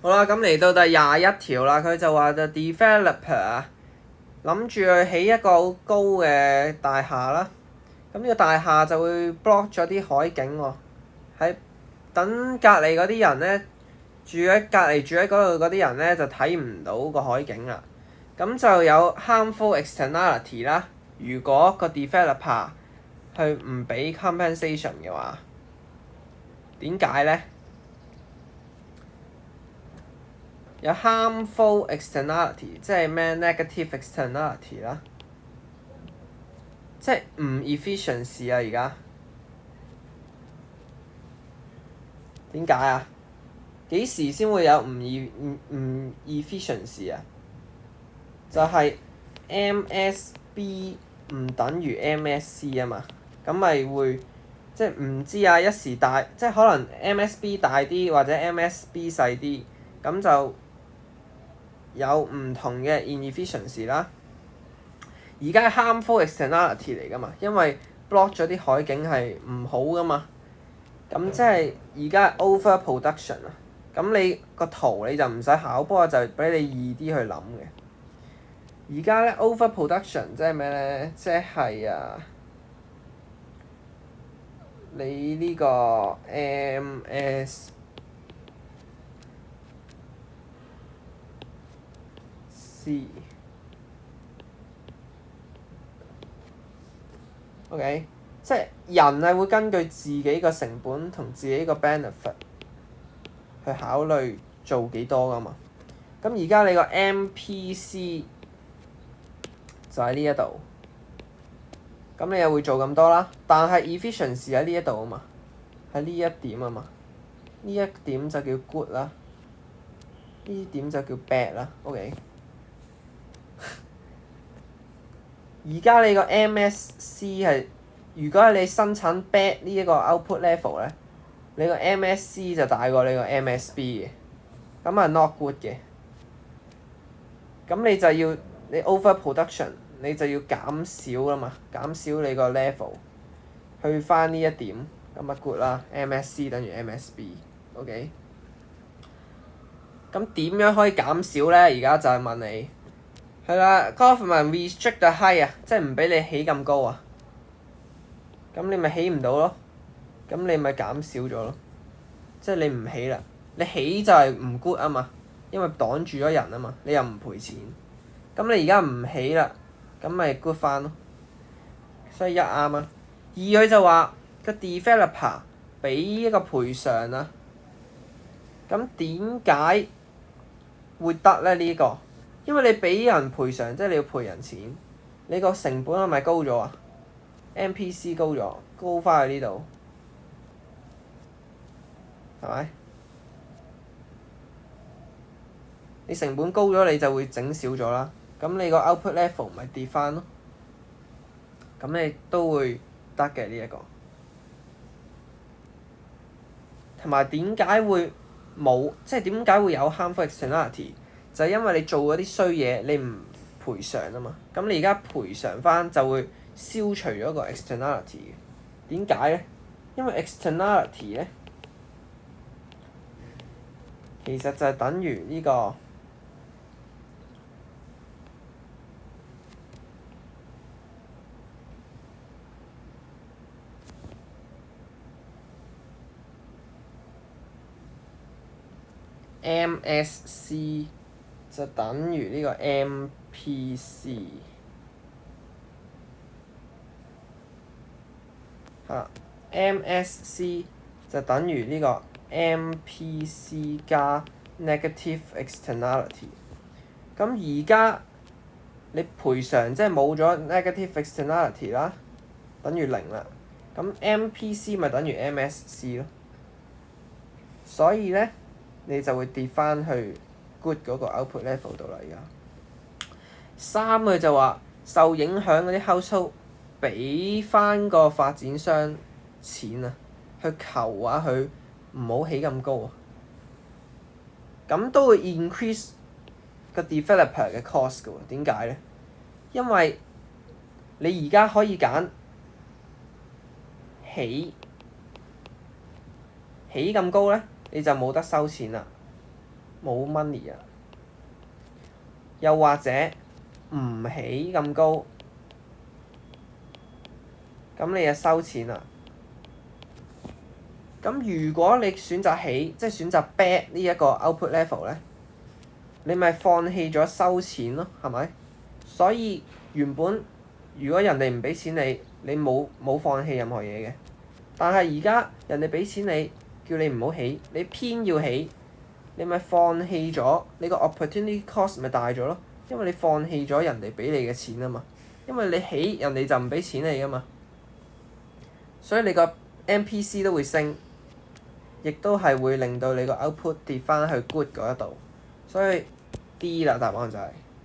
好啦，咁嚟到第21條啦，佢就話the developer 啊，諗住去起一個好高嘅大廈啦。咁呢個大廈就會 block 咗啲海景喎，喺等隔離嗰啲人咧住喺嗰度嗰啲人咧就睇唔到個海景啦。咁就有 harmful externality 啦。如果個 developer 去唔俾 compensation 嘅話，點解咧？有 harmful externality，即係咩 negative externality 啦，即係唔 efficiency 啊！而家點解啊？幾時先會有唔 efficiency 啊？就係 MSB 唔等於 MSC 啊嘛，咁咪會即係唔知啊，一時大即係可能 MSB 大啲或者 MSB 細啲，咁就有唔同嘅 inefficiency 啦。而家係 harmful externality 嚟噶嘛，因為 block 咗啲海景係唔好噶嘛。咁即係而家係 overproduction 啊。咁你個圖你就唔使考，不過就俾你易啲去諗嘅。而家咧 overproduction 即係咩咧？即係你呢個 MSC OK，即係人係會根據自己個成本同自己個 benefit 去考慮做幾多噶嘛。咁而家你個 MPC 就喺呢一度，咁你又會做咁多啦。但係 efficiency 喺呢一度啊嘛，喺呢一點啊嘛，呢一點就叫 good 啦，呢點就叫 bad 啦。OK，而家你個 MSC 係，如果係你生產 bad 呢一個 output level 咧，你個 MSC 就大過你個 MSB 嘅，咁係 not good 嘅。咁你就要你 overproduction，你就要減少啦嘛，減少你個 level，去翻呢一點，咁啊 good 啦。MSC 等於 MSB，OK。咁點樣可以減少咧？而家就係問你，係啦 government restrict the height 啊，即係唔俾你起咁高啊。咁你咪起唔到咯，咁你咪減少咗咯。即係你唔起啦，你起就係唔 good 啊嘛，因為擋住咗人啊嘛，你又唔賠錢。咁你而家唔起啦，咁咪 good 翻咯。所以一啱啊。二佢就話個 developer 俾一個賠償啊。咁點解會得咧？呢個因為你俾人賠償，即係你要賠人錢，你個成本係咪高咗啊？MPC 高咗，高翻去呢度，係咪？你成本高咗，你就會整少咗啦。咁你個 output level 咪跌翻咯。咁你都會得嘅呢一個。同埋點解會冇？即係點解會有 harmful externality？就係因為你做嗰啲衰嘢，你唔賠償啊嘛。咁你而家賠償翻就會消除咗個 externality 嘅。點解咧？因為 externality 咧，其實就係等於呢個MSC 就等於呢個 MPC 嚇，MSC 就等於呢個 MPC 加 negative externality。咁而家你賠償即係冇咗 negative externality 啦，等於零啦。咁 MPC 咪等於 MSC 咯。所以咧，你就會跌翻去 good 嗰個 output level 度啦。而家三佢就話受影響嗰啲 household 俾翻個發展商錢啊，去求啊佢唔好起咁高啊。咁都會 increase 個 developer 嘅 cost 㗎喎。點解咧？因為你而家可以揀起咁高咧，你就冇得收錢啦，冇 money 啊，又或者唔起咁高，咁你就收錢啦。咁如果你選擇起，即係選擇 bad 呢一個 output level 咧，你咪放棄咗收錢咯，係咪？所以原本如果人哋唔俾錢你，你冇放棄任何嘢嘅。但係而家人哋俾錢你，叫你唔好起，你偏要起，你咪放棄咗，你個 opportunity cost 咪大咗咯。因為你放棄咗人哋俾你嘅錢啊嘛。因為你起，人哋就唔俾錢你噶嘛。所以你個 MPC 都會升，亦都係會令到你個 output 跌翻去 good 嗰一度。所以 D 啦，答案就係。